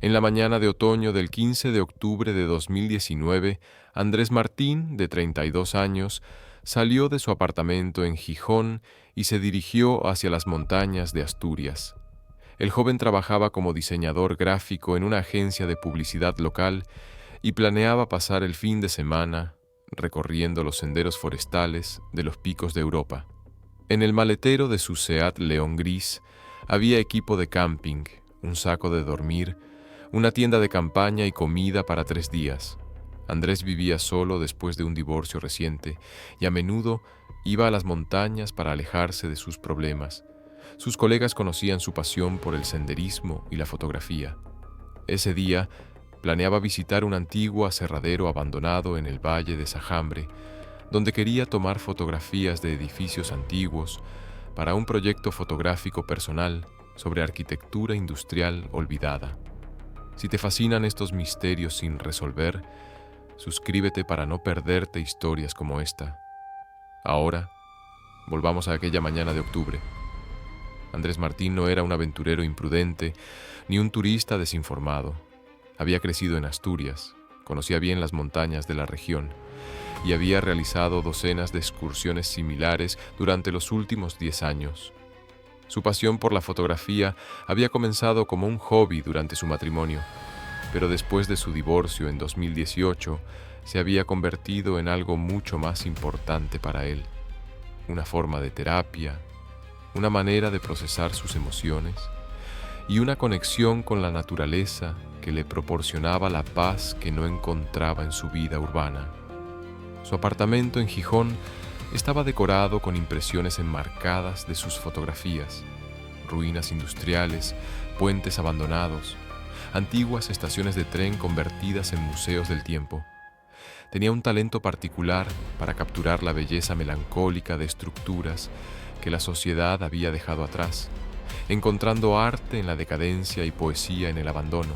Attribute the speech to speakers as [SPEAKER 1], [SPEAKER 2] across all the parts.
[SPEAKER 1] En la mañana de otoño del 15 de octubre de 2019, Andrés Martín, de 32 años, salió de su apartamento en Gijón y se dirigió hacia las montañas de Asturias. El joven trabajaba como diseñador gráfico en una agencia de publicidad local y planeaba pasar el fin de semana recorriendo los senderos forestales de los picos de Europa. En el maletero de su Seat León gris había equipo de camping, un saco de dormir, una tienda de campaña y comida para 3 días. Andrés vivía solo después de un divorcio reciente y a menudo iba a las montañas para alejarse de sus problemas. Sus colegas conocían su pasión por el senderismo y la fotografía. Ese día planeaba visitar un antiguo aserradero abandonado en el valle de Sajambre, donde quería tomar fotografías de edificios antiguos para un proyecto fotográfico personal sobre arquitectura industrial olvidada. Si te fascinan estos misterios sin resolver, suscríbete para no perderte historias como esta. Ahora, volvamos a aquella mañana de octubre. Andrés Martín no era un aventurero imprudente ni un turista desinformado. Había crecido en Asturias, conocía bien las montañas de la región y había realizado docenas de excursiones similares durante los últimos 10 años. Su pasión por la fotografía había comenzado como un hobby durante su matrimonio, pero después de su divorcio en 2018 se había convertido en algo mucho más importante para él, una forma de terapia, una manera de procesar sus emociones y una conexión con la naturaleza que le proporcionaba la paz que no encontraba en su vida urbana. Su apartamento en Gijón estaba decorado con impresiones enmarcadas de sus fotografías, ruinas industriales, puentes abandonados, antiguas estaciones de tren convertidas en museos del tiempo. Tenía un talento particular para capturar la belleza melancólica de estructuras que la sociedad había dejado atrás, encontrando arte en la decadencia y poesía en el abandono.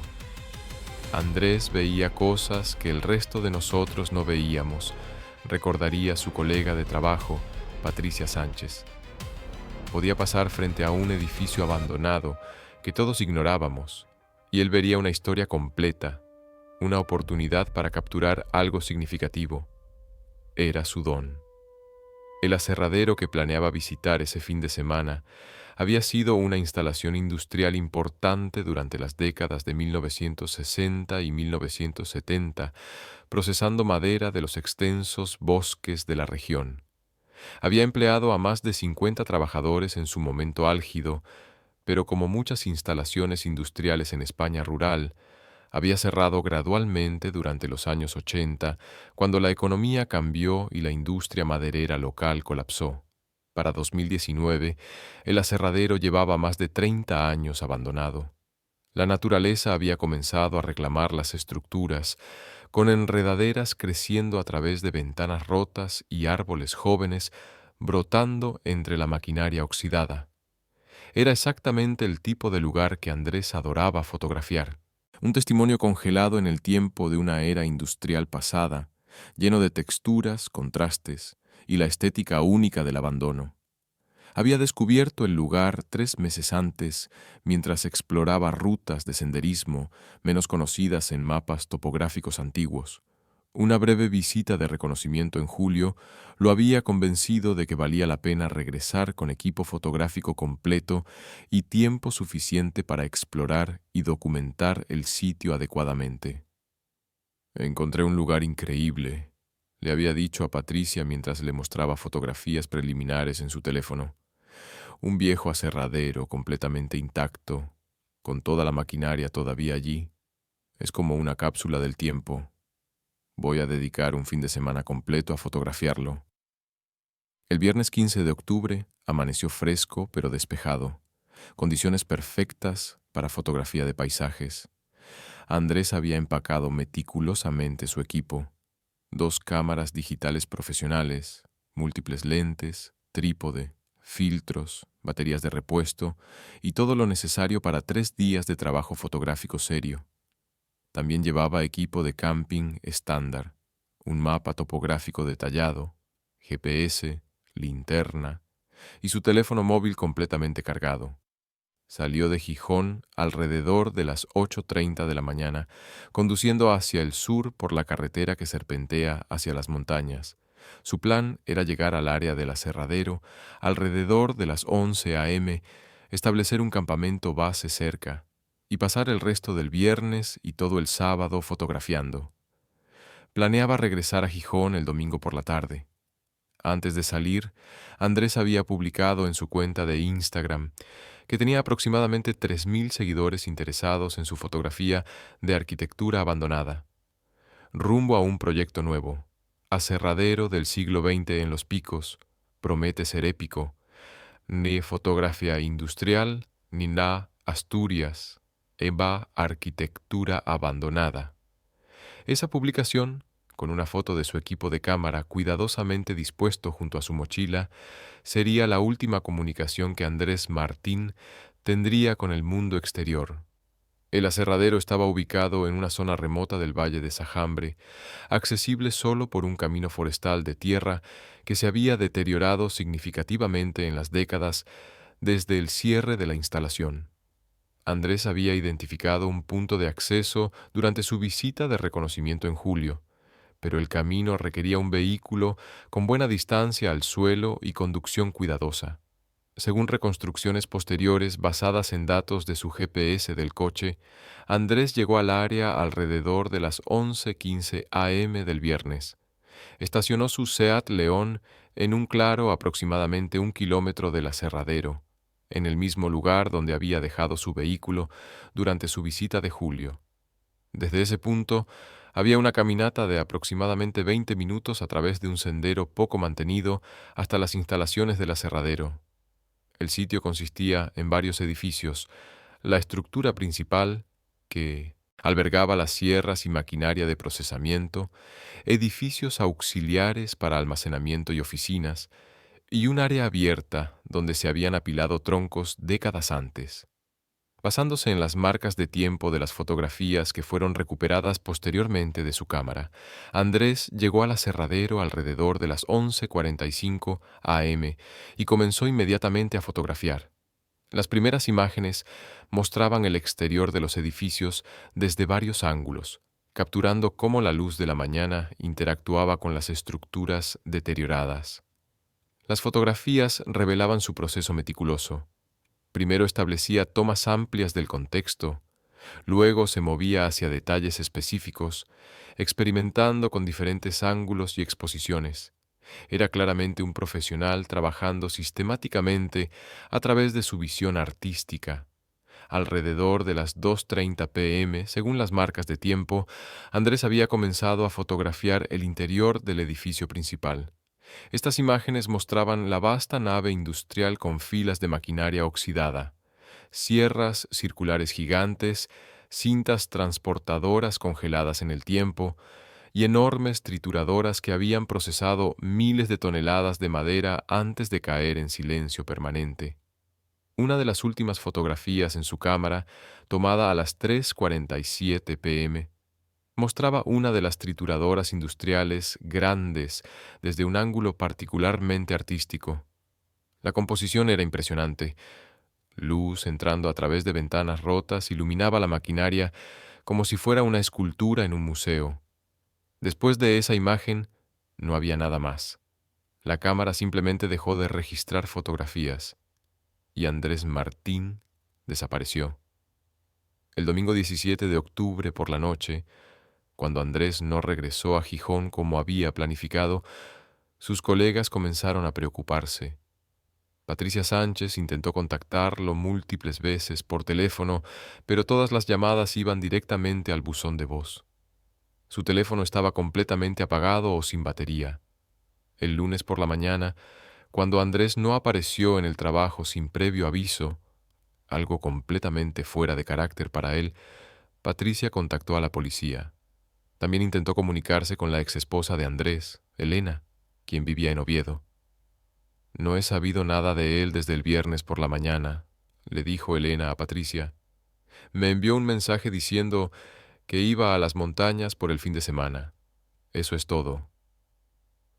[SPEAKER 1] Andrés veía cosas que el resto de nosotros no veíamos, recordaría su colega de trabajo, Patricia Sánchez. Podía pasar frente a un edificio abandonado que todos ignorábamos, y él vería una historia completa, una oportunidad para capturar algo significativo. Era su don. El aserradero que planeaba visitar ese fin de semana había sido una instalación industrial importante durante las décadas de 1960 y 1970, procesando madera de los extensos bosques de la región. Había empleado a más de 50 trabajadores en su momento álgido, pero como muchas instalaciones industriales en España rural, había cerrado gradualmente durante los años 80, cuando la economía cambió y la industria maderera local colapsó. Para 2019, el aserradero llevaba más de 30 años abandonado. La naturaleza había comenzado a reclamar las estructuras, con enredaderas creciendo a través de ventanas rotas y árboles jóvenes brotando entre la maquinaria oxidada. Era exactamente el tipo de lugar que Andrés adoraba fotografiar. Un testimonio congelado en el tiempo de una era industrial pasada, lleno de texturas, contrastes y la estética única del abandono. Había descubierto el lugar 3 meses antes, mientras exploraba rutas de senderismo menos conocidas en mapas topográficos antiguos. Una breve visita de reconocimiento en julio lo había convencido de que valía la pena regresar con equipo fotográfico completo y tiempo suficiente para explorar y documentar el sitio adecuadamente. Encontré un lugar increíble, le había dicho a Patricia mientras le mostraba fotografías preliminares en su teléfono. Un viejo aserradero completamente intacto, con toda la maquinaria todavía allí. Es como una cápsula del tiempo. Voy a dedicar un fin de semana completo a fotografiarlo. El viernes 15 de octubre amaneció fresco pero despejado, condiciones perfectas para fotografía de paisajes. Andrés había empacado meticulosamente su equipo: 2 cámaras digitales profesionales, múltiples lentes, trípode, filtros, baterías de repuesto y todo lo necesario para 3 días de trabajo fotográfico serio. También llevaba equipo de camping estándar, un mapa topográfico detallado, GPS, linterna y su teléfono móvil completamente cargado. Salió de Gijón alrededor de las 8:30 de la mañana, conduciendo hacia el sur por la carretera que serpentea hacia las montañas. Su plan era llegar al área del aserradero alrededor de las 11 a.m., establecer un campamento base cerca y pasar el resto del viernes y todo el sábado fotografiando. Planeaba regresar a Gijón el domingo por la tarde. Antes de salir, Andrés había publicado en su cuenta de Instagram que tenía aproximadamente 3.000 seguidores interesados en su fotografía de arquitectura abandonada. Rumbo a un proyecto nuevo, aserradero del siglo XX en Los Picos, promete ser épico, ni fotografía industrial, ni na Asturias, eva arquitectura abandonada. Esa publicación, con una foto de su equipo de cámara cuidadosamente dispuesto junto a su mochila, sería la última comunicación que Andrés Martín tendría con el mundo exterior. El aserradero estaba ubicado en una zona remota del valle de Sajambre, accesible solo por un camino forestal de tierra que se había deteriorado significativamente en las décadas desde el cierre de la instalación. Andrés había identificado un punto de acceso durante su visita de reconocimiento en julio, pero el camino requería un vehículo con buena distancia al suelo y conducción cuidadosa. Según reconstrucciones posteriores basadas en datos de su GPS del coche, Andrés llegó al área alrededor de las 11:15 a.m. del viernes. Estacionó su Seat León en un claro aproximadamente 1 kilómetro del aserradero, en el mismo lugar donde había dejado su vehículo durante su visita de julio. Desde ese punto, había una caminata de aproximadamente 20 minutos a través de un sendero poco mantenido hasta las instalaciones del aserradero. El sitio consistía en varios edificios. La estructura principal, que albergaba las sierras y maquinaria de procesamiento, edificios auxiliares para almacenamiento y oficinas, y un área abierta donde se habían apilado troncos décadas antes. Basándose en las marcas de tiempo de las fotografías que fueron recuperadas posteriormente de su cámara, Andrés llegó al aserradero alrededor de las 11:45 a.m. y comenzó inmediatamente a fotografiar. Las primeras imágenes mostraban el exterior de los edificios desde varios ángulos, capturando cómo la luz de la mañana interactuaba con las estructuras deterioradas. Las fotografías revelaban su proceso meticuloso. Primero establecía tomas amplias del contexto, luego se movía hacia detalles específicos, experimentando con diferentes ángulos y exposiciones. Era claramente un profesional trabajando sistemáticamente a través de su visión artística. Alrededor de las 2:30 p.m., según las marcas de tiempo, Andrés había comenzado a fotografiar el interior del edificio principal. Estas imágenes mostraban la vasta nave industrial con filas de maquinaria oxidada, sierras circulares gigantes, cintas transportadoras congeladas en el tiempo y enormes trituradoras que habían procesado miles de toneladas de madera antes de caer en silencio permanente. Una de las últimas fotografías en su cámara, tomada a las 3:47 p.m., mostraba una de las trituradoras industriales grandes desde un ángulo particularmente artístico. La composición era impresionante. Luz entrando a través de ventanas rotas iluminaba la maquinaria como si fuera una escultura en un museo. Después de esa imagen, no había nada más. La cámara simplemente dejó de registrar fotografías y Andrés Martín desapareció. El domingo 17 de octubre por la noche, cuando Andrés no regresó a Gijón como había planificado, sus colegas comenzaron a preocuparse. Patricia Sánchez intentó contactarlo múltiples veces por teléfono, pero todas las llamadas iban directamente al buzón de voz. Su teléfono estaba completamente apagado o sin batería. El lunes por la mañana, cuando Andrés no apareció en el trabajo sin previo aviso, algo completamente fuera de carácter para él, Patricia contactó a la policía. También intentó comunicarse con la exesposa de Andrés, Elena, quien vivía en Oviedo. «No he sabido nada de él desde el viernes por la mañana», le dijo Elena a Patricia. «Me envió un mensaje diciendo que iba a las montañas por el fin de semana. Eso es todo».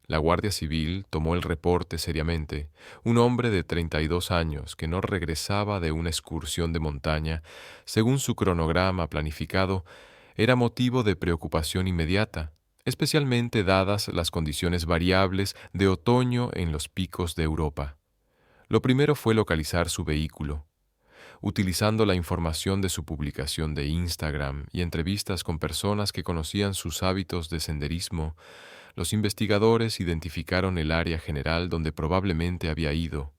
[SPEAKER 1] La Guardia Civil tomó el reporte seriamente. Un hombre de 32 años que no regresaba de una excursión de montaña, según su cronograma planificado, era motivo de preocupación inmediata, especialmente dadas las condiciones variables de otoño en los picos de Europa. Lo primero fue localizar su vehículo. Utilizando la información de su publicación de Instagram y entrevistas con personas que conocían sus hábitos de senderismo, los investigadores identificaron el área general donde probablemente había ido.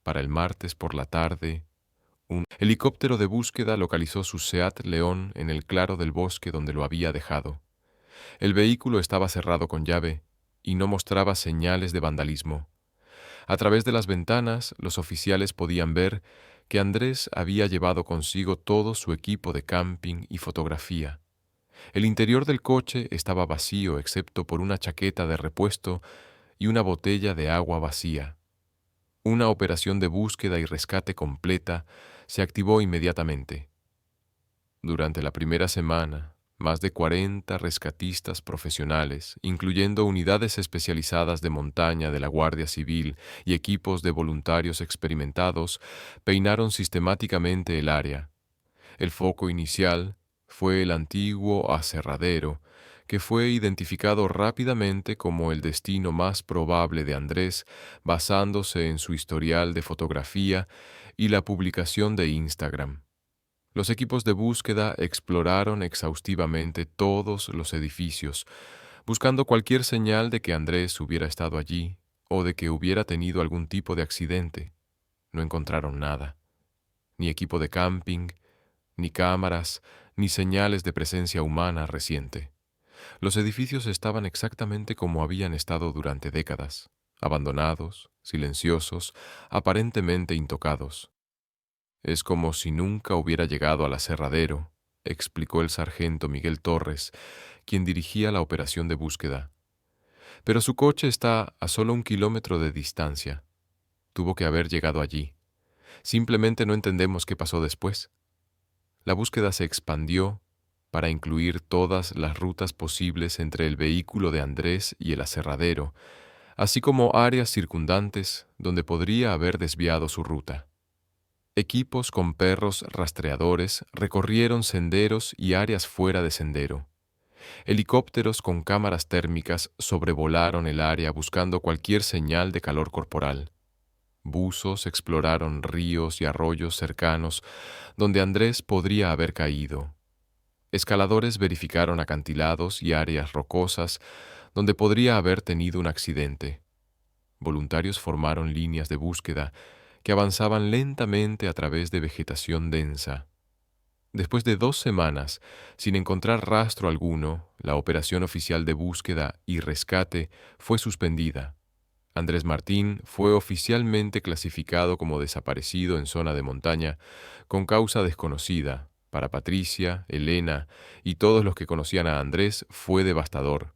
[SPEAKER 1] Para el martes por la tarde, un helicóptero de búsqueda localizó su Seat León en el claro del bosque donde lo había dejado. El vehículo estaba cerrado con llave y no mostraba señales de vandalismo. A través de las ventanas, los oficiales podían ver que Andrés había llevado consigo todo su equipo de camping y fotografía. El interior del coche estaba vacío excepto por una chaqueta de repuesto y una botella de agua vacía. Una operación de búsqueda y rescate completa se activó inmediatamente. Durante la primera semana, más de 40 rescatistas profesionales, incluyendo unidades especializadas de montaña de la Guardia Civil y equipos de voluntarios experimentados, peinaron sistemáticamente el área. El foco inicial fue el antiguo aserradero, que fue identificado rápidamente como el destino más probable de Andrés, basándose en su historial de fotografía y la publicación de Instagram. Los equipos de búsqueda exploraron exhaustivamente todos los edificios, buscando cualquier señal de que Andrés hubiera estado allí o de que hubiera tenido algún tipo de accidente. No encontraron nada, ni equipo de camping, ni cámaras, ni señales de presencia humana reciente. Los edificios estaban exactamente como habían estado durante décadas, abandonados, silenciosos, aparentemente intocados. Es como si nunca hubiera llegado al aserradero, explicó el sargento Miguel Torres, quien dirigía la operación de búsqueda. Pero su coche está a solo 1 kilómetro de distancia. Tuvo que haber llegado allí. Simplemente no entendemos qué pasó después. La búsqueda se expandió para incluir todas las rutas posibles entre el vehículo de Andrés y el aserradero, así como áreas circundantes donde podría haber desviado su ruta. Equipos con perros rastreadores recorrieron senderos y áreas fuera de sendero. Helicópteros con cámaras térmicas sobrevolaron el área buscando cualquier señal de calor corporal. Buzos exploraron ríos y arroyos cercanos donde Andrés podría haber caído. Escaladores verificaron acantilados y áreas rocosas donde podría haber tenido un accidente. Voluntarios formaron líneas de búsqueda que avanzaban lentamente a través de vegetación densa. Después de 2 semanas, sin encontrar rastro alguno, la operación oficial de búsqueda y rescate fue suspendida. Andrés Martín fue oficialmente clasificado como desaparecido en zona de montaña, con causa desconocida. Para Patricia, Elena y todos los que conocían a Andrés fue devastador.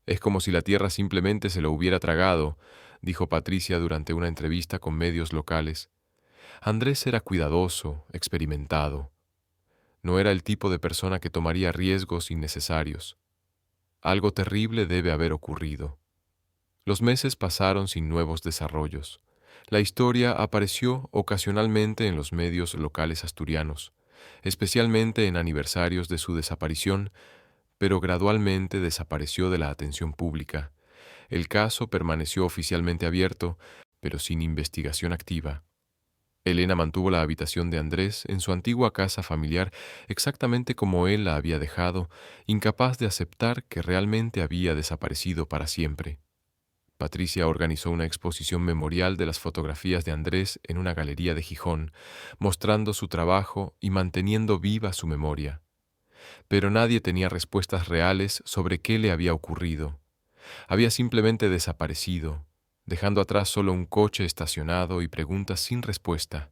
[SPEAKER 1] Es como si la tierra simplemente se lo hubiera tragado, dijo Patricia durante una entrevista con medios locales. Andrés era cuidadoso, experimentado. No era el tipo de persona que tomaría riesgos innecesarios. Algo terrible debe haber ocurrido. Los meses pasaron sin nuevos desarrollos. La historia apareció ocasionalmente en los medios locales asturianos, especialmente en aniversarios de su desaparición, pero gradualmente desapareció de la atención pública. El caso permaneció oficialmente abierto, pero sin investigación activa. Elena mantuvo la habitación de Andrés en su antigua casa familiar exactamente como él la había dejado, incapaz de aceptar que realmente había desaparecido para siempre. Patricia organizó una exposición memorial de las fotografías de Andrés en una galería de Gijón, mostrando su trabajo y manteniendo viva su memoria. Pero nadie tenía respuestas reales sobre qué le había ocurrido. Había simplemente desaparecido, dejando atrás solo un coche estacionado y preguntas sin respuesta.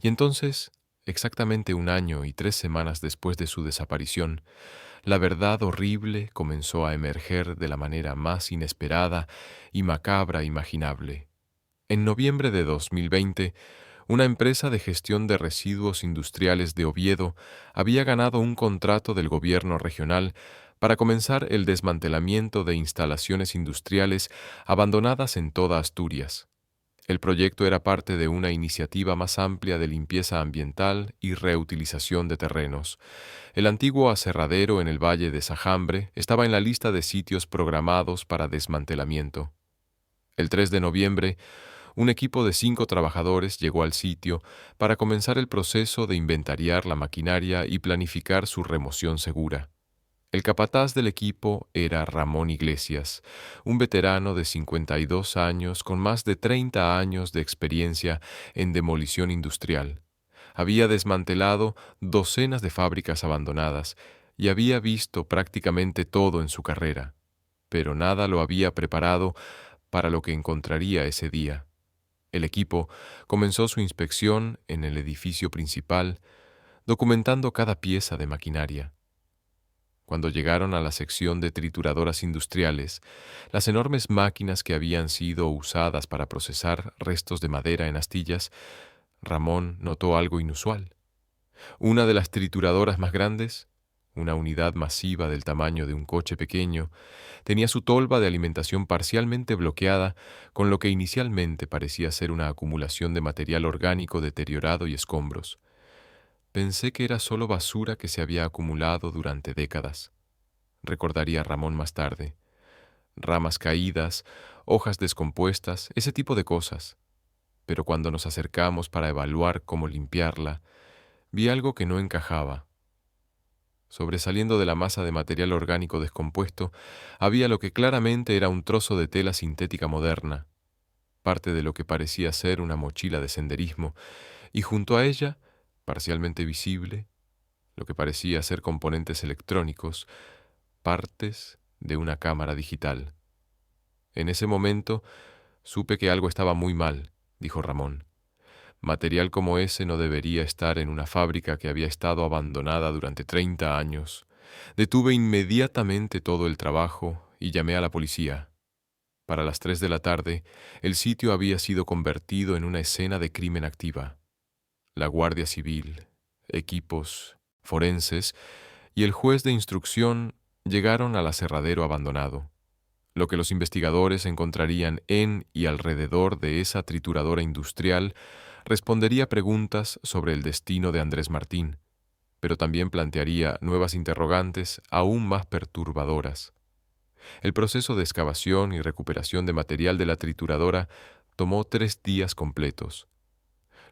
[SPEAKER 1] Y entonces, exactamente 1 año y 3 semanas después de su desaparición, la verdad horrible comenzó a emerger de la manera más inesperada y macabra imaginable. En noviembre de 2020, una empresa de gestión de residuos industriales de Oviedo había ganado un contrato del gobierno regional para comenzar el desmantelamiento de instalaciones industriales abandonadas en toda Asturias. El proyecto era parte de una iniciativa más amplia de limpieza ambiental y reutilización de terrenos. El antiguo aserradero en el valle de Sajambre estaba en la lista de sitios programados para desmantelamiento. El 3 de noviembre, un equipo de 5 trabajadores llegó al sitio para comenzar el proceso de inventariar la maquinaria y planificar su remoción segura. El capataz del equipo era Ramón Iglesias, un veterano de 52 años con más de 30 años de experiencia en demolición industrial. Había desmantelado docenas de fábricas abandonadas y había visto prácticamente todo en su carrera, pero nada lo había preparado para lo que encontraría ese día. El equipo comenzó su inspección en el edificio principal, documentando cada pieza de maquinaria. Cuando llegaron a la sección de trituradoras industriales, las enormes máquinas que habían sido usadas para procesar restos de madera en astillas, Ramón notó algo inusual. Una de las trituradoras más grandes, una unidad masiva del tamaño de un coche pequeño, tenía su tolva de alimentación parcialmente bloqueada con lo que inicialmente parecía ser una acumulación de material orgánico deteriorado y escombros. Pensé que era solo basura que se había acumulado durante décadas, recordaría Ramón más tarde. Ramas caídas, hojas descompuestas, ese tipo de cosas. Pero cuando nos acercamos para evaluar cómo limpiarla, vi algo que no encajaba. Sobresaliendo de la masa de material orgánico descompuesto, había lo que claramente era un trozo de tela sintética moderna, parte de lo que parecía ser una mochila de senderismo, y junto a ella, parcialmente visible, lo que parecía ser componentes electrónicos, partes de una cámara digital. En ese momento supe que algo estaba muy mal, dijo Ramón. Material como ese no debería estar en una fábrica que había estado abandonada durante 30 años. Detuve inmediatamente todo el trabajo y llamé a la policía. Para las 3 de la tarde, el sitio había sido convertido en una escena de crimen activa. La Guardia Civil, equipos, forenses y el juez de instrucción llegaron al aserradero abandonado. Lo que los investigadores encontrarían en y alrededor de esa trituradora industrial respondería preguntas sobre el destino de Andrés Martín, pero también plantearía nuevas interrogantes aún más perturbadoras. El proceso de excavación y recuperación de material de la trituradora tomó 3 días completos.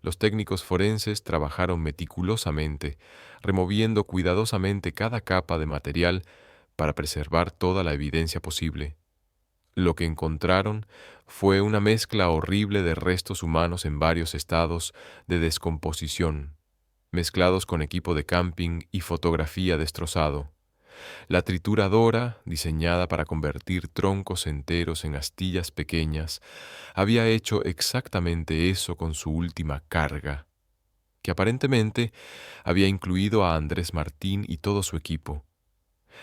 [SPEAKER 1] Los técnicos forenses trabajaron meticulosamente, removiendo cuidadosamente cada capa de material para preservar toda la evidencia posible. Lo que encontraron fue una mezcla horrible de restos humanos en varios estados de descomposición, mezclados con equipo de camping y fotografía destrozado. La trituradora, diseñada para convertir troncos enteros en astillas pequeñas, había hecho exactamente eso con su última carga, que aparentemente había incluido a Andrés Martín y todo su equipo.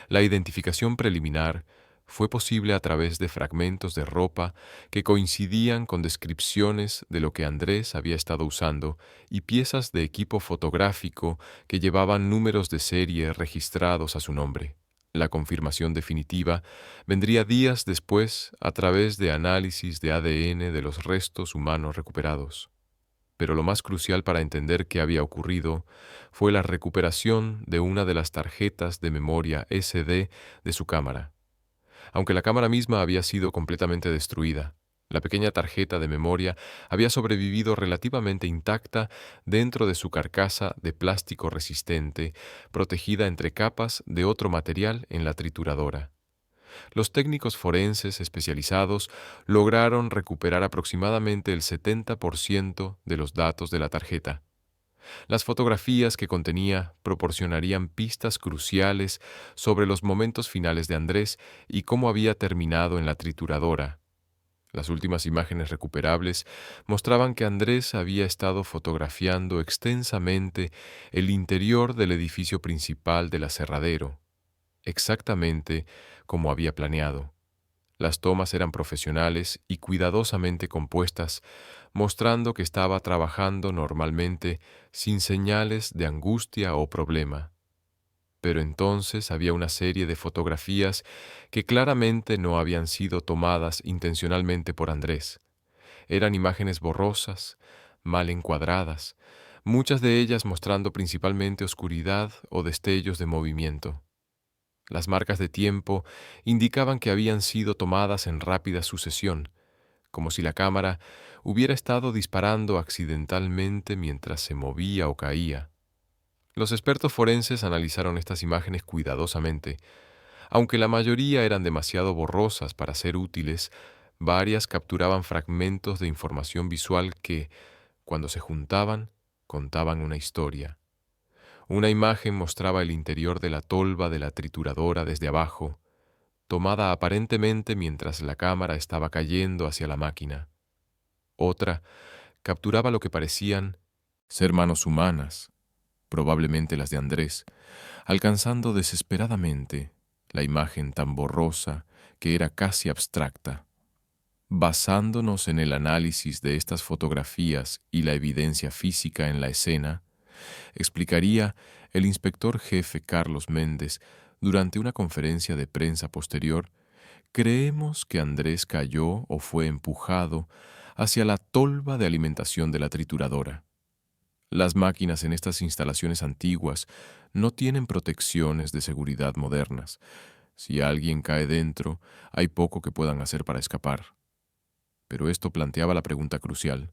[SPEAKER 1] La identificación preliminar fue posible a través de fragmentos de ropa que coincidían con descripciones de lo que Andrés había estado usando y piezas de equipo fotográfico que llevaban números de serie registrados a su nombre. La confirmación definitiva vendría días después a través de análisis de ADN de los restos humanos recuperados. Pero lo más crucial para entender qué había ocurrido fue la recuperación de una de las tarjetas de memoria SD de su cámara. Aunque la cámara misma había sido completamente destruida, la pequeña tarjeta de memoria había sobrevivido relativamente intacta dentro de su carcasa de plástico resistente, protegida entre capas de otro material en la trituradora. Los técnicos forenses especializados lograron recuperar aproximadamente el 70% de los datos de la tarjeta. Las fotografías que contenía proporcionarían pistas cruciales sobre los momentos finales de Andrés y cómo había terminado en la trituradora. Las últimas imágenes recuperables mostraban que Andrés había estado fotografiando extensamente el interior del edificio principal del aserradero, exactamente como había planeado. Las tomas eran profesionales y cuidadosamente compuestas, mostrando que estaba trabajando normalmente sin señales de angustia o problema. Pero entonces había una serie de fotografías que claramente no habían sido tomadas intencionalmente por Andrés. Eran imágenes borrosas, mal encuadradas, muchas de ellas mostrando principalmente oscuridad o destellos de movimiento. Las marcas de tiempo indicaban que habían sido tomadas en rápida sucesión, como si la cámara hubiera estado disparando accidentalmente mientras se movía o caía. Los expertos forenses analizaron estas imágenes cuidadosamente. Aunque la mayoría eran demasiado borrosas para ser útiles, varias capturaban fragmentos de información visual que, cuando se juntaban, contaban una historia. Una imagen mostraba el interior de la tolva de la trituradora desde abajo, tomada aparentemente mientras la cámara estaba cayendo hacia la máquina. Otra capturaba lo que parecían ser manos humanas, probablemente las de Andrés, alcanzando desesperadamente la imagen tan borrosa que era casi abstracta. Basándonos en el análisis de estas fotografías y la evidencia física en la escena, explicaría el inspector jefe Carlos Méndez durante una conferencia de prensa posterior, creemos que Andrés cayó o fue empujado hacia la tolva de alimentación de la trituradora. Las máquinas en estas instalaciones antiguas no tienen protecciones de seguridad modernas. Si alguien cae dentro, hay poco que puedan hacer para escapar. Pero esto planteaba la pregunta crucial: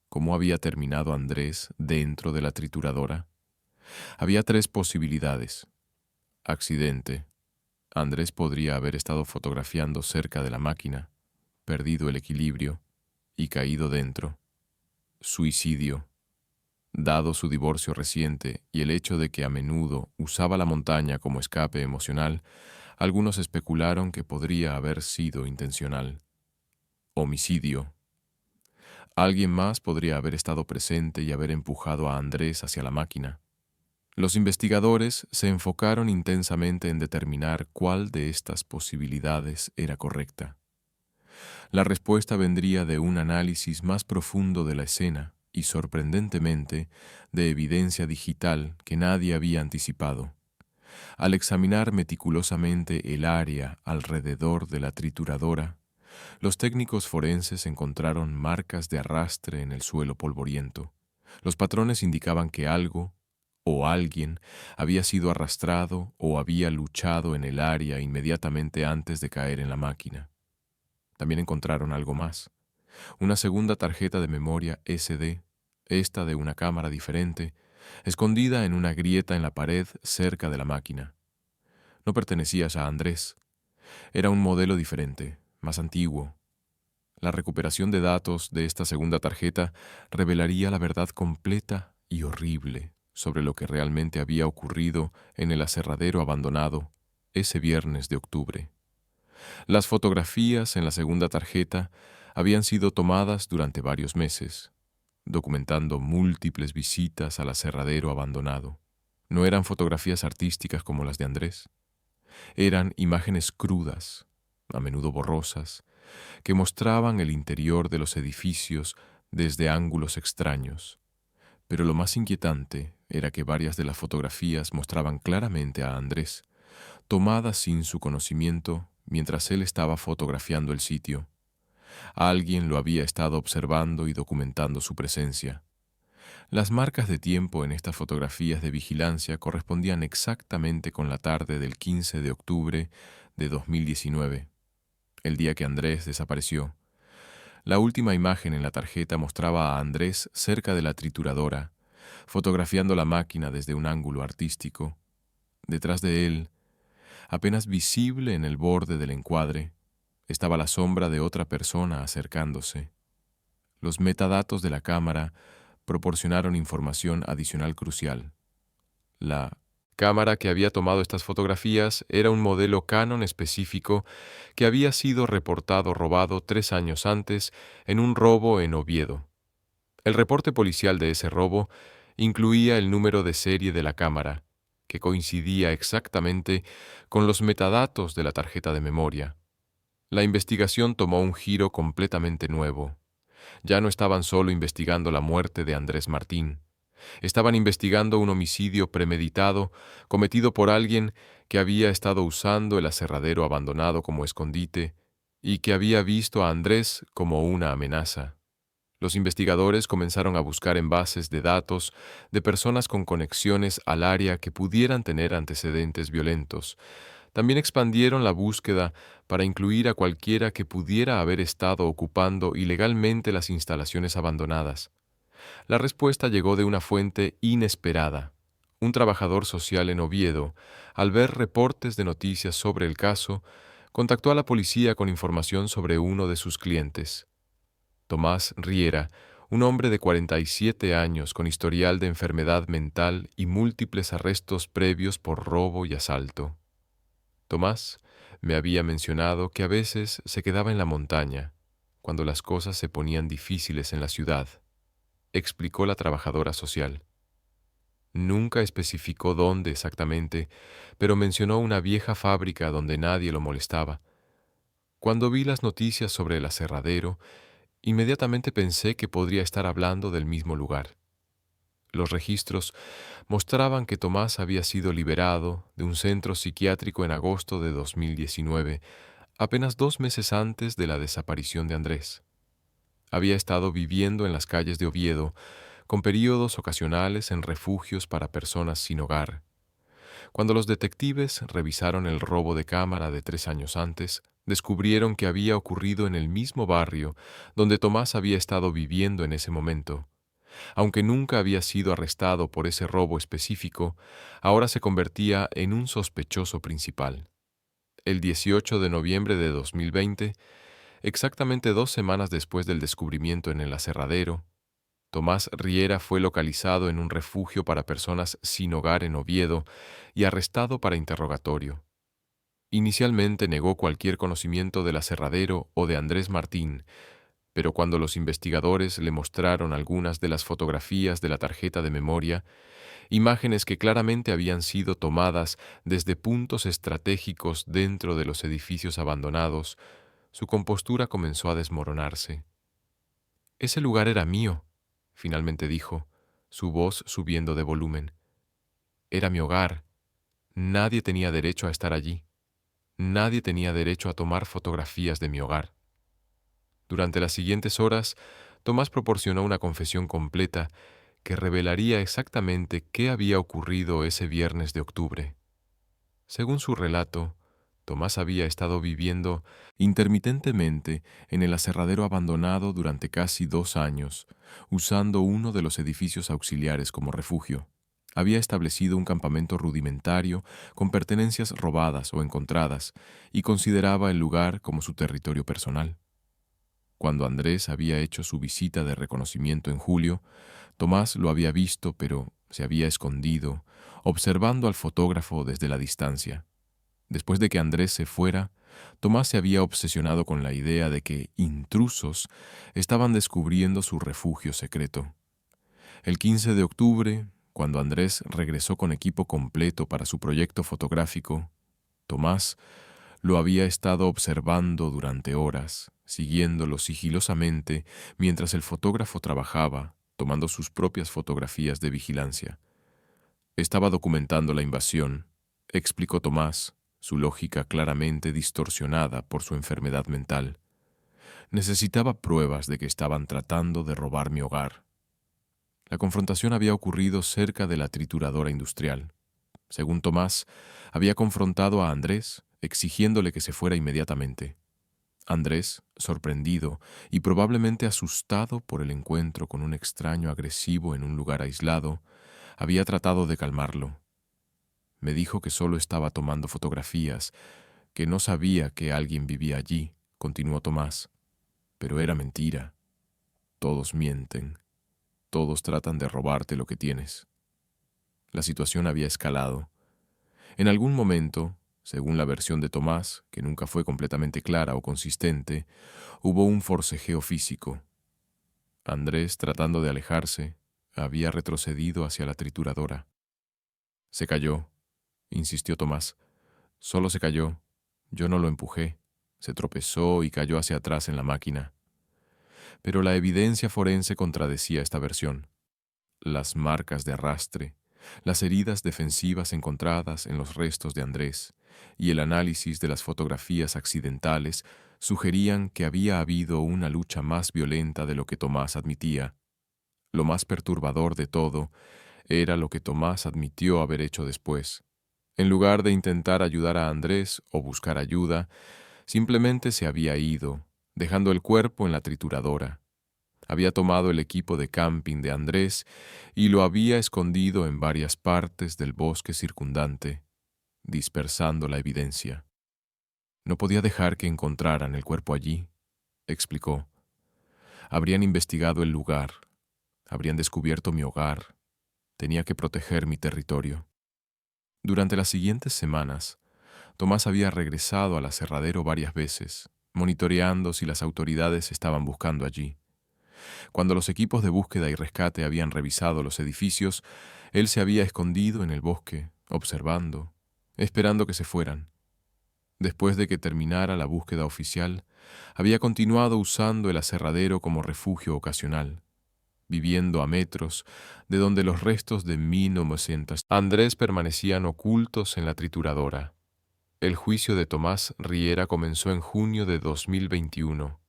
[SPEAKER 1] ¿cómo había terminado Andrés dentro de la trituradora? Había tres posibilidades. Accidente. Andrés podría haber estado fotografiando cerca de la máquina, perdido el equilibrio y caído dentro. Suicidio. Dado su divorcio reciente y el hecho de que a menudo usaba la montaña como escape emocional, algunos especularon que podría haber sido intencional. Homicidio. Alguien más podría haber estado presente y haber empujado a Andrés hacia la máquina. Los investigadores se enfocaron intensamente en determinar cuál de estas posibilidades era correcta. La respuesta vendría de un análisis más profundo de la escena y, sorprendentemente, de evidencia digital que nadie había anticipado. Al examinar meticulosamente el área alrededor de la trituradora, los técnicos forenses encontraron marcas de arrastre en el suelo polvoriento. Los patrones indicaban que algo o alguien había sido arrastrado o había luchado en el área inmediatamente antes de caer en la máquina. También encontraron algo más: una segunda tarjeta de memoria SD, esta de una cámara diferente, escondida en una grieta en la pared cerca de la máquina. No pertenecía a Andrés. Era un modelo diferente, más antiguo. La recuperación de datos de esta segunda tarjeta revelaría la verdad completa y horrible sobre lo que realmente había ocurrido en el aserradero abandonado ese viernes de octubre. Las fotografías en la segunda tarjeta habían sido tomadas durante varios meses, documentando múltiples visitas al aserradero abandonado. No eran fotografías artísticas como las de Andrés. Eran imágenes crudas, a menudo borrosas, que mostraban el interior de los edificios desde ángulos extraños. Pero lo más inquietante era que varias de las fotografías mostraban claramente a Andrés, tomadas sin su conocimiento mientras él estaba fotografiando el sitio. Alguien lo había estado observando y documentando su presencia. Las marcas de tiempo en estas fotografías de vigilancia correspondían exactamente con la tarde del 15 de octubre de 2019, el día que Andrés desapareció. La última imagen en la tarjeta mostraba a Andrés cerca de la trituradora, fotografiando la máquina desde un ángulo artístico. Detrás de él, apenas visible en el borde del encuadre, estaba la sombra de otra persona acercándose. Los metadatos de la cámara proporcionaron información adicional crucial. La cámara que había tomado estas fotografías era un modelo Canon específico que había sido reportado robado 3 años antes en un robo en Oviedo. El reporte policial de ese robo incluía el número de serie de la cámara, que coincidía exactamente con los metadatos de la tarjeta de memoria. La investigación tomó un giro completamente nuevo. Ya no estaban solo investigando la muerte de Andrés Martín. Estaban investigando un homicidio premeditado cometido por alguien que había estado usando el aserradero abandonado como escondite y que había visto a Andrés como una amenaza. Los investigadores comenzaron a buscar en bases de datos de personas con conexiones al área que pudieran tener antecedentes violentos. También expandieron la búsqueda para incluir a cualquiera que pudiera haber estado ocupando ilegalmente las instalaciones abandonadas. La respuesta llegó de una fuente inesperada. Un trabajador social en Oviedo, al ver reportes de noticias sobre el caso, contactó a la policía con información sobre uno de sus clientes. Tomás Riera, un hombre de 47 años con historial de enfermedad mental y múltiples arrestos previos por robo y asalto. Tomás me había mencionado que a veces se quedaba en la montaña, cuando las cosas se ponían difíciles en la ciudad, explicó la trabajadora social. Nunca especificó dónde exactamente, pero mencionó una vieja fábrica donde nadie lo molestaba. Cuando vi las noticias sobre el aserradero, inmediatamente pensé que podría estar hablando del mismo lugar. Los registros mostraban que Tomás había sido liberado de un centro psiquiátrico en agosto de 2019, apenas 2 meses antes de la desaparición de Andrés. Había estado viviendo en las calles de Oviedo, con períodos ocasionales en refugios para personas sin hogar. Cuando los detectives revisaron el robo de cámara de 3 años antes, descubrieron que había ocurrido en el mismo barrio donde Tomás había estado viviendo en ese momento. Aunque nunca había sido arrestado por ese robo específico, ahora se convertía en un sospechoso principal. El 18 de noviembre de 2020, exactamente 2 semanas después del descubrimiento en el aserradero, Tomás Riera fue localizado en un refugio para personas sin hogar en Oviedo y arrestado para interrogatorio. Inicialmente negó cualquier conocimiento del aserradero o de Andrés Martín, pero cuando los investigadores le mostraron algunas de las fotografías de la tarjeta de memoria, imágenes que claramente habían sido tomadas desde puntos estratégicos dentro de los edificios abandonados, su compostura comenzó a desmoronarse. «Ese lugar era mío», finalmente dijo, su voz subiendo de volumen. «Era mi hogar. Nadie tenía derecho a estar allí. Nadie tenía derecho a tomar fotografías de mi hogar». Durante las siguientes horas, Tomás proporcionó una confesión completa que revelaría exactamente qué había ocurrido ese viernes de octubre. Según su relato, Tomás había estado viviendo intermitentemente en el aserradero abandonado durante casi 2 años, usando uno de los edificios auxiliares como refugio. Había establecido un campamento rudimentario con pertenencias robadas o encontradas y consideraba el lugar como su territorio personal. Cuando Andrés había hecho su visita de reconocimiento en julio, Tomás lo había visto, pero se había escondido, observando al fotógrafo desde la distancia. Después de que Andrés se fuera, Tomás se había obsesionado con la idea de que intrusos estaban descubriendo su refugio secreto. El 15 de octubre, cuando Andrés regresó con equipo completo para su proyecto fotográfico, Tomás lo había estado observando durante horas, siguiéndolo sigilosamente mientras el fotógrafo trabajaba, tomando sus propias fotografías de vigilancia. Estaba documentando la invasión, explicó Tomás, su lógica claramente distorsionada por su enfermedad mental. Necesitaba pruebas de que estaban tratando de robar mi hogar. La confrontación había ocurrido cerca de la trituradora industrial. Según Tomás, había confrontado a Andrés, exigiéndole que se fuera inmediatamente. Andrés, sorprendido y probablemente asustado por el encuentro con un extraño agresivo en un lugar aislado, había tratado de calmarlo. Me dijo que solo estaba tomando fotografías, que no sabía que alguien vivía allí, continuó Tomás. Pero era mentira. Todos mienten. Todos tratan de robarte lo que tienes. La situación había escalado. En algún momento, según la versión de Tomás, que nunca fue completamente clara o consistente, hubo un forcejeo físico. Andrés, tratando de alejarse, había retrocedido hacia la trituradora. Se cayó, insistió Tomás. Solo se cayó. Yo no lo empujé. Se tropezó y cayó hacia atrás en la máquina. Pero la evidencia forense contradecía esta versión. las marcas de arrastre, las heridas defensivas encontradas en los restos de Andrés y el análisis de las fotografías accidentales sugerían que había habido una lucha más violenta de lo que Tomás admitía. Lo más perturbador de todo era lo que Tomás admitió haber hecho después. En lugar de intentar ayudar a Andrés o buscar ayuda, simplemente se había ido, dejando el cuerpo en la trituradora. Había tomado el equipo de camping de Andrés y lo había escondido en varias partes del bosque circundante, dispersando la evidencia. No podía dejar que encontraran el cuerpo allí, explicó. Habrían investigado el lugar, habrían descubierto mi hogar. Tenía que proteger mi territorio. Durante las siguientes semanas, Tomás había regresado al aserradero varias veces, monitoreando si las autoridades estaban buscando allí. Cuando los equipos de búsqueda y rescate habían revisado los edificios, él se había escondido en el bosque, observando, esperando que se fueran. Después de que terminara la búsqueda oficial, había continuado usando el aserradero como refugio ocasional, viviendo a metros de donde los restos de 1900 Andrés permanecían ocultos en la trituradora. El juicio de Tomás Riera comenzó en junio de 2021.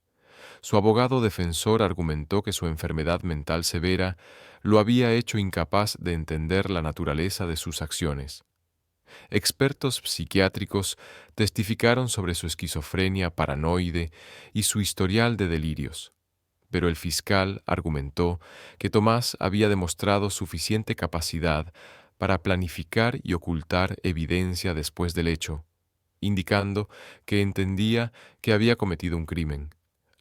[SPEAKER 1] Su abogado defensor argumentó que su enfermedad mental severa lo había hecho incapaz de entender la naturaleza de sus acciones. Expertos psiquiátricos testificaron sobre su esquizofrenia paranoide y su historial de delirios, pero el fiscal argumentó que Tomás había demostrado suficiente capacidad para planificar y ocultar evidencia después del hecho, indicando que entendía que había cometido un crimen.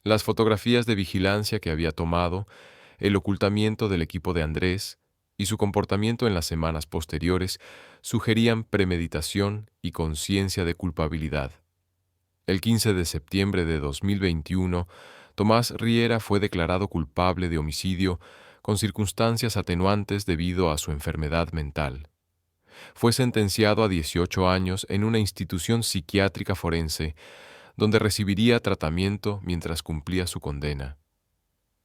[SPEAKER 1] Las fotografías de vigilancia que había tomado, el ocultamiento del equipo de Andrés y su comportamiento en las semanas posteriores sugerían premeditación y conciencia de culpabilidad. El 15 de septiembre de 2021, Tomás Riera fue declarado culpable de homicidio con circunstancias atenuantes debido a su enfermedad mental. Fue sentenciado a 18 años en una institución psiquiátrica forense, donde recibiría tratamiento mientras cumplía su condena.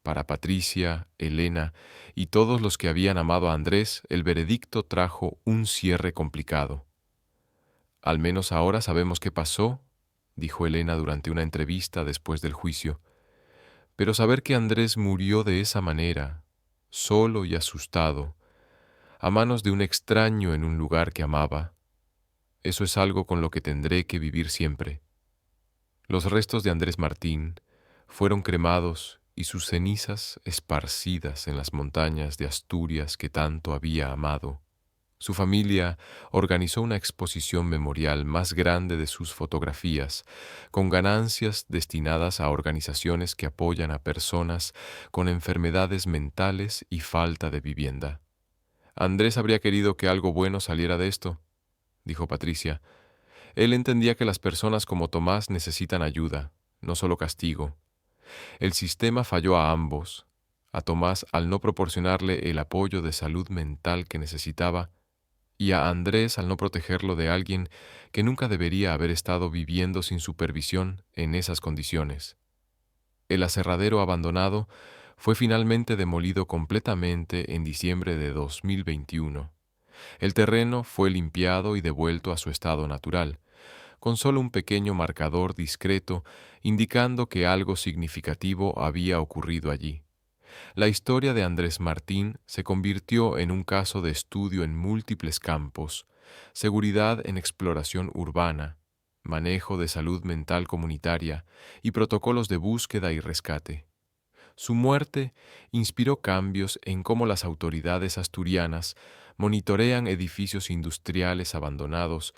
[SPEAKER 1] Para Patricia, Elena y todos los que habían amado a Andrés, el veredicto trajo un cierre complicado. «Al menos ahora sabemos qué pasó», dijo Elena durante una entrevista después del juicio. Pero saber que Andrés murió de esa manera, solo y asustado, a manos de un extraño en un lugar que amaba, eso es algo con lo que tendré que vivir siempre. Los restos de Andrés Martín fueron cremados y sus cenizas esparcidas en las montañas de Asturias que tanto había amado. Su familia organizó una exposición memorial más grande de sus fotografías, con ganancias destinadas a organizaciones que apoyan a personas con enfermedades mentales y falta de vivienda. Andrés habría querido que algo bueno saliera de esto, dijo Patricia. Él entendía que las personas como Tomás necesitan ayuda, no solo castigo. El sistema falló a ambos. A Tomás al no proporcionarle el apoyo de salud mental que necesitaba, y a Andrés al no protegerlo de alguien que nunca debería haber estado viviendo sin supervisión en esas condiciones. El aserradero abandonado fue finalmente demolido completamente en diciembre de 2021. El terreno fue limpiado y devuelto a su estado natural, con solo un pequeño marcador discreto indicando que algo significativo había ocurrido allí. La historia de Andrés Martín se convirtió en un caso de estudio en múltiples campos: seguridad en exploración urbana, manejo de salud mental comunitaria y protocolos de búsqueda y rescate. Su muerte inspiró cambios en cómo las autoridades asturianas monitorean edificios industriales abandonados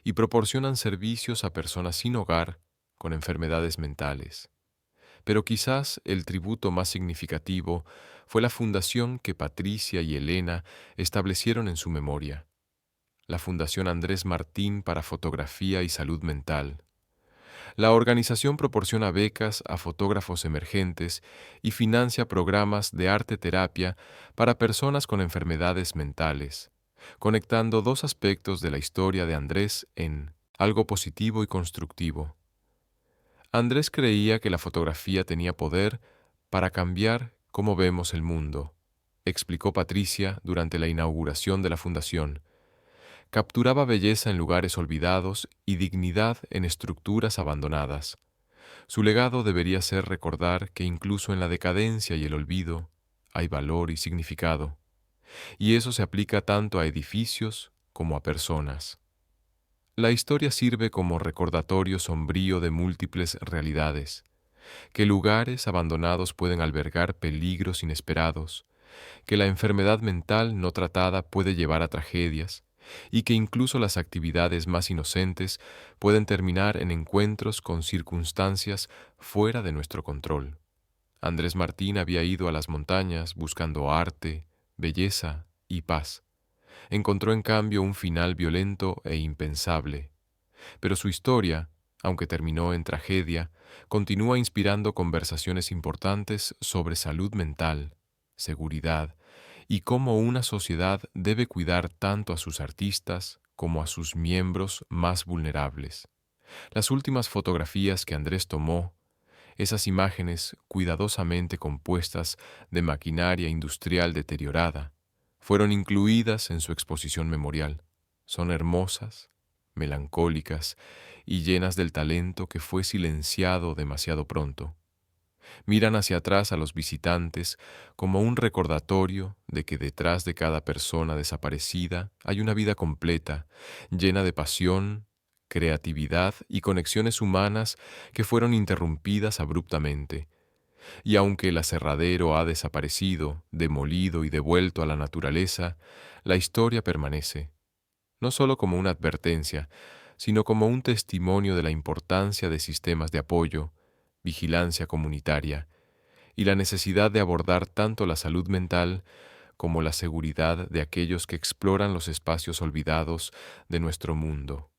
[SPEAKER 1] y proporcionan servicios a personas sin hogar con enfermedades mentales. Pero quizás el tributo más significativo fue la fundación que Patricia y Elena establecieron en su memoria, la Fundación Andrés Martín para Fotografía y Salud Mental. La organización proporciona becas a fotógrafos emergentes y financia programas de arte-terapia para personas con enfermedades mentales, conectando dos aspectos de la historia de Andrés en algo positivo y constructivo. Andrés creía que la fotografía tenía poder para cambiar cómo vemos el mundo. explicó Patricia durante la inauguración de la fundación. Capturaba belleza en lugares olvidados y dignidad en estructuras abandonadas. Su legado debería ser recordar que incluso en la decadencia y el olvido hay valor y significado, y eso se aplica tanto a edificios como a personas. La historia sirve como recordatorio sombrío de múltiples realidades, que lugares abandonados pueden albergar peligros inesperados, que la enfermedad mental no tratada puede llevar a tragedias, y que incluso las actividades más inocentes pueden terminar en encuentros con circunstancias fuera de nuestro control. Andrés Martín había ido a las montañas buscando arte, belleza y paz. Encontró en cambio un final violento e impensable. Pero su historia, aunque terminó en tragedia, continúa inspirando conversaciones importantes sobre salud mental, seguridad y cómo una sociedad debe cuidar tanto a sus artistas como a sus miembros más vulnerables. Las últimas fotografías que Andrés tomó, esas imágenes cuidadosamente compuestas de maquinaria industrial deteriorada, fueron incluidas en su exposición memorial. Son hermosas, melancólicas y llenas del talento que fue silenciado demasiado pronto. Miran hacia atrás a los visitantes como un recordatorio de que detrás de cada persona desaparecida hay una vida completa, llena de pasión, creatividad y conexiones humanas que fueron interrumpidas abruptamente. Y aunque el aserradero ha desaparecido, demolido y devuelto a la naturaleza, la historia permanece, no solo como una advertencia, sino como un testimonio de la importancia de sistemas de apoyo, vigilancia comunitaria y la necesidad de abordar tanto la salud mental como la seguridad de aquellos que exploran los espacios olvidados de nuestro mundo.